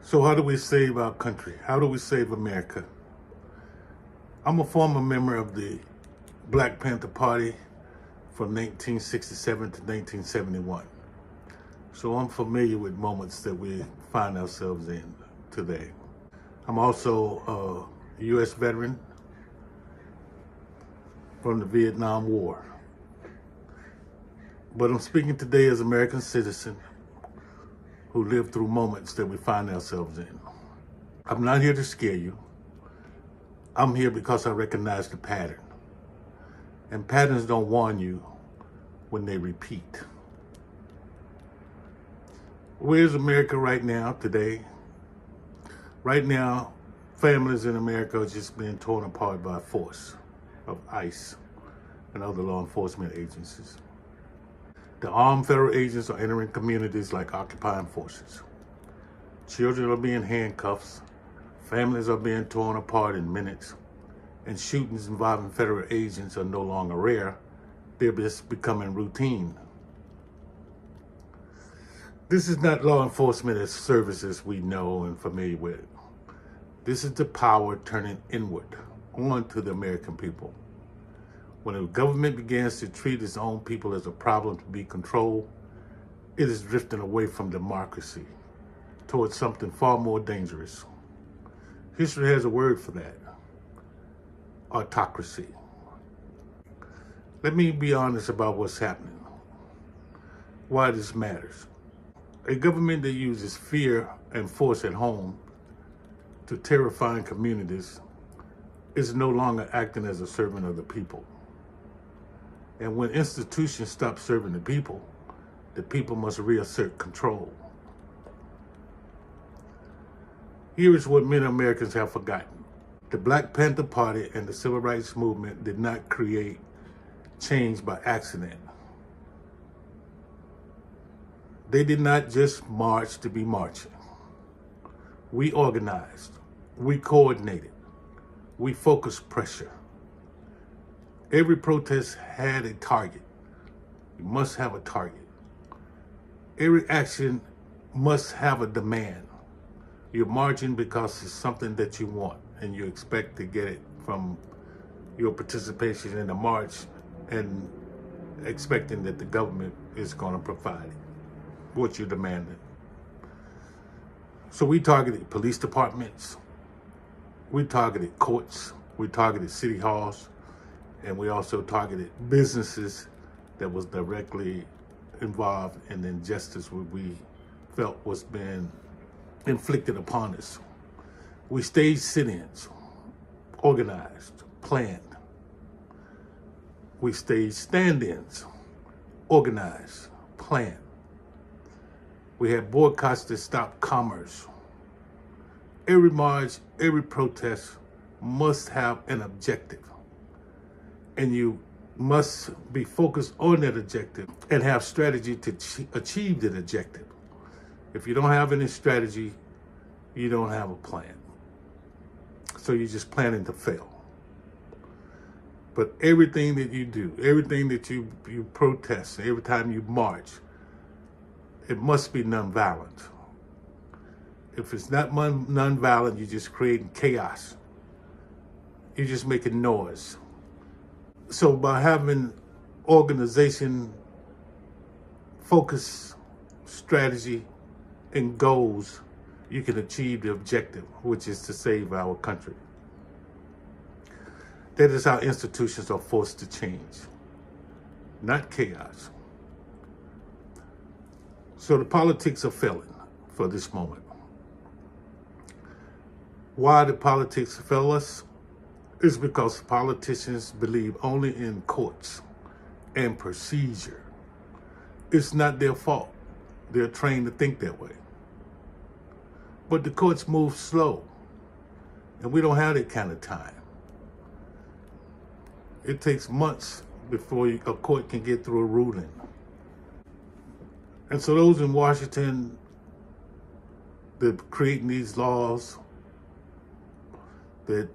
So how do we save our country? How do we save America? I'm a former member of the Black Panther Party from 1967 to 1971. So I'm familiar with moments that we find ourselves in today. I'm also a U.S. veteran from the Vietnam War. But I'm speaking today as an American citizen who lived through moments that we find ourselves in. I'm not here to scare you. I'm here because I recognize the pattern. And patterns don't warn you when they repeat. Where's America right now, today? Right now, families in America are just being torn apart by force of ICE and other law enforcement agencies. The armed federal agents are entering communities like occupying forces. Children are being handcuffed, families are being torn apart in minutes, and shootings involving federal agents are no longer rare. They're just becoming routine. This is not law enforcement as services we know and familiar with. This is the power turning inward onto the American people. When the government begins to treat its own people as a problem to be controlled, it is drifting away from democracy towards something far more dangerous. History has a word for that: autocracy. Let me be honest about what's happening, why this matters. A government that uses fear and force at home to terrifying communities is no longer acting as a servant of the people. And when institutions stop serving the people must reassert control. Here is what many Americans have forgotten. The Black Panther Party and the Civil Rights Movement did not create change by accident. They did not just march to be marching. We organized, we coordinated, we focused pressure. Every protest had a target. You must have a target. Every action must have a demand. You're marching because it's something that you want and you expect to get it from your participation in the march and expecting that the government is going to provide it, what you're demanding. So we targeted police departments, we targeted courts, we targeted city halls, and we also targeted businesses that was directly involved in the injustice we felt was being inflicted upon us. We staged sit-ins, organized, planned. We staged stand-ins, organized, planned. We had boycotts that stopped commerce. Every march, every protest must have an objective. And you must be focused on that objective and have strategy to achieve that objective. If you don't have any strategy, you don't have a plan. So you're just planning to fail. But everything that you do, everything that you protest, every time you march, it must be nonviolent. If it's not nonviolent, you're just creating chaos. You're just making noise. So by having organization, focus, strategy, and goals, you can achieve the objective, which is to save our country. That is how institutions are forced to change, not chaos. So the politics are failing for this moment. Why the politics fail us? Is because politicians believe only in courts and procedure. It's not their fault. They're trained to think that way. But the courts move slow, and we don't have that kind of time. It takes months before a court can get through a ruling. And so those in Washington that are creating these laws, that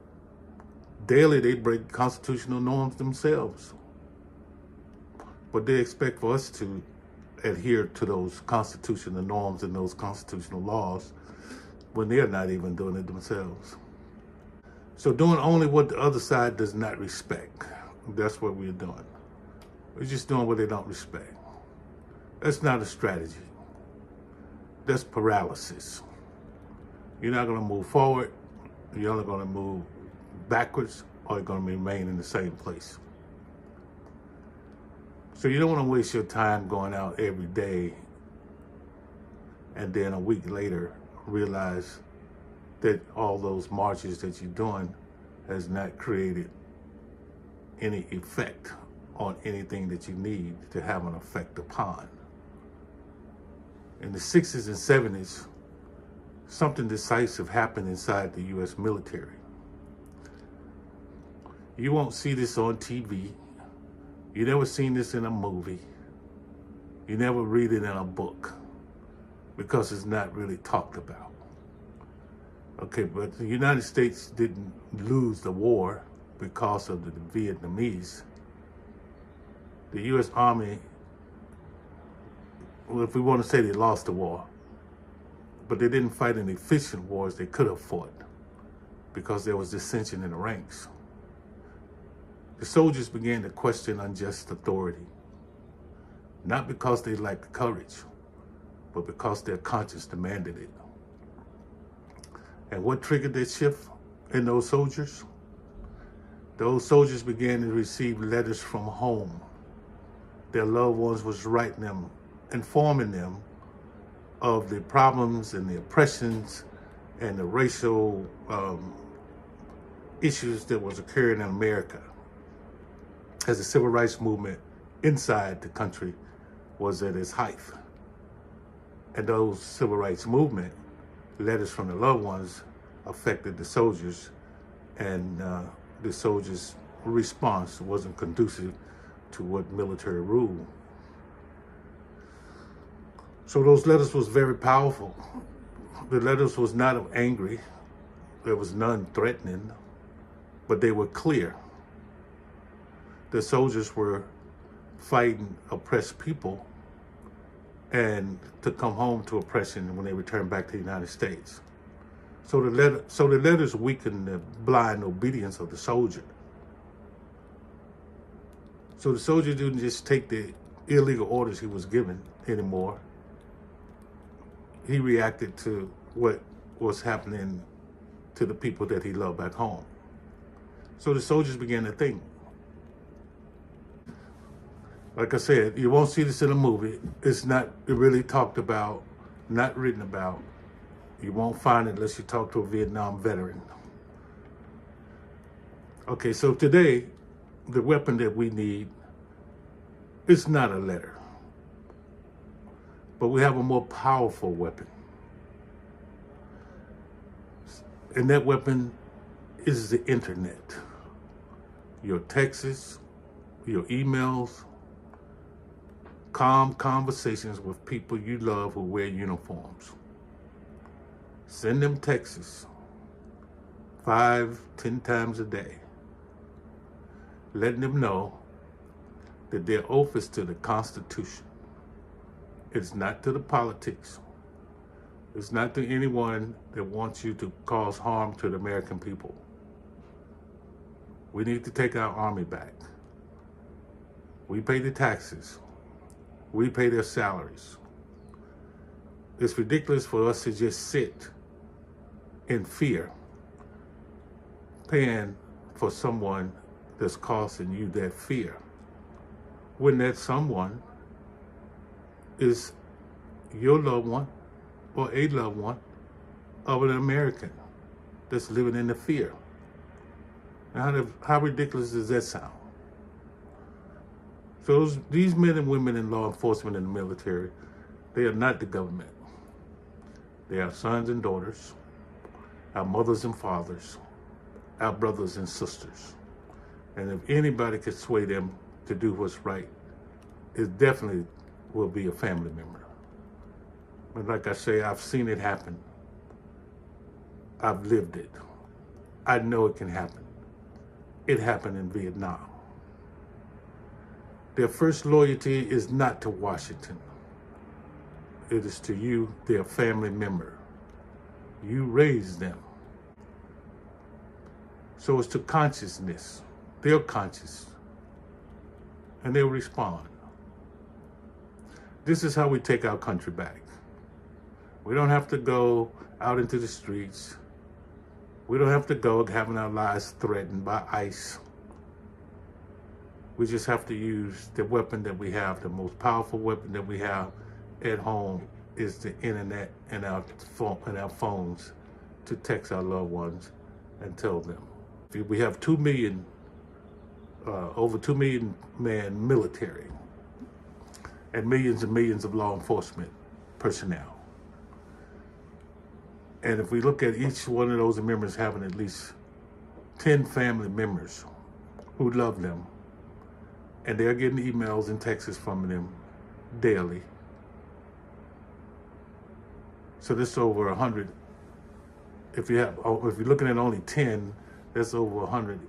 daily they break constitutional norms themselves. But they expect for us to adhere to those constitutional norms and those constitutional laws when they're not even doing it themselves. So doing only what the other side does not respect. That's what we're doing. We're just doing what they don't respect. That's not a strategy. That's paralysis. You're not going to move forward. You're only going to move backwards, or you're going to remain in the same place. So you don't want to waste your time going out every day and then a week later realize that all those marches that you're doing has not created any effect on anything that you need to have an effect upon. In the 60s and 70s, something decisive happened inside the U.S. military. You won't see this on TV. You never seen this in a movie. You never read it in a book because it's not really talked about. Okay, but the United States didn't lose the war because of the Vietnamese. The U.S. Army, well, if we want to say they lost the war, but they didn't fight any efficient wars they could have fought because there was dissension in the ranks. The soldiers began to question unjust authority, not because they lacked courage, but because their conscience demanded it. And what triggered that shift in those soldiers? Those soldiers began to receive letters from home. Their loved ones was writing them, informing them of the problems and the oppressions and the racial issues that was occurring in America as the civil rights movement inside the country was at its height. And those civil rights movement letters from the loved ones affected the soldiers, and the soldiers' response wasn't conducive to what military rule. So those letters was very powerful. The letters was not angry. There was none threatening, but they were clear. The soldiers were fighting oppressed people and to come home to oppression when they returned back to the United States. So the letters weakened the blind obedience of the soldier. So the soldier didn't just take the illegal orders he was given anymore. He reacted to what was happening to the people that he loved back home. So the soldiers began to think. Like I said, you won't see this in a movie. It's not really talked about, not written about. You won't find it unless you talk to a Vietnam veteran. Okay, so today, the weapon that we need is not a letter, but we have a more powerful weapon. And that weapon is the internet. Your texts, your emails, calm conversations with people you love who wear uniforms. Send them texts 5-10 times a day, letting them know that their oath is to the Constitution. It's not to the politics. It's not to anyone that wants you to cause harm to the American people. We need to take our army back. We pay the taxes. We pay their salaries. It's ridiculous for us to just sit in fear, paying for someone that's causing you that fear, when that someone is your loved one or a loved one of an American that's living in the fear. Now, how ridiculous does that sound? So these men and women in law enforcement and the military, they are not the government. They are sons and daughters, our mothers and fathers, our brothers and sisters. And if anybody could sway them to do what's right, it definitely will be a family member. But like I say, I've seen it happen. I've lived it. I know it can happen. It happened in Vietnam. Their first loyalty is not to Washington. It is to you, their family member. You raised them. So it's to consciousness. They're conscious. And they'll respond. This is how we take our country back. We don't have to go out into the streets. We don't have to go having our lives threatened by ICE. We just have to use the weapon that we have. The most powerful weapon that we have at home is the internet and our phones to text our loved ones and tell them. We have 2 million, over 2 million man military and millions of law enforcement personnel. And if we look at each one of those members having at least 10 family members who love them, and they're getting emails and texts from them daily. So this is over 100. If you're looking at only 10, that's over 100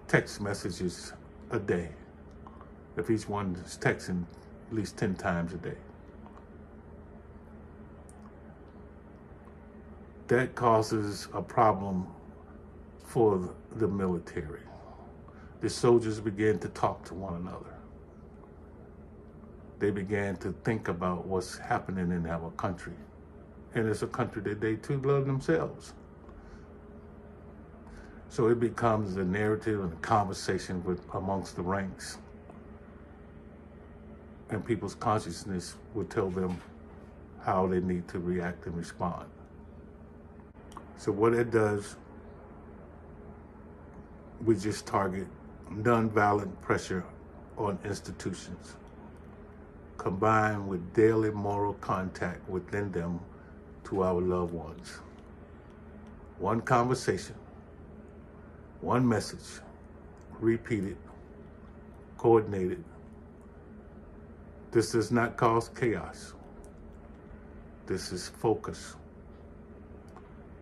text messages a day. If each one is texting at least 10 times a day. That causes a problem for the military. The soldiers began to talk to one another. They began to think about what's happening in our country. And it's a country that they too love themselves. So it becomes a narrative and a conversation amongst the ranks. And people's consciousness will tell them how they need to react and respond. So what it does, we just target nonviolent pressure on institutions, combined with daily moral contact within them to our loved ones. One conversation, one message, repeated, coordinated. This does not cause chaos. This is focus.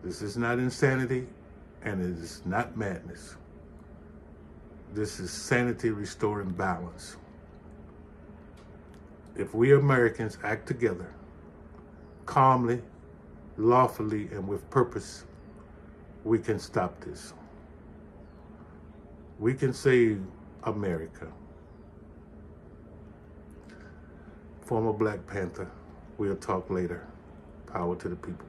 This is not insanity, and it is not madness. This is sanity restoring balance. If we Americans act together, calmly, lawfully, and with purpose, we can stop this. We can save America. Former Black Panther, we'll talk later. Power to the people.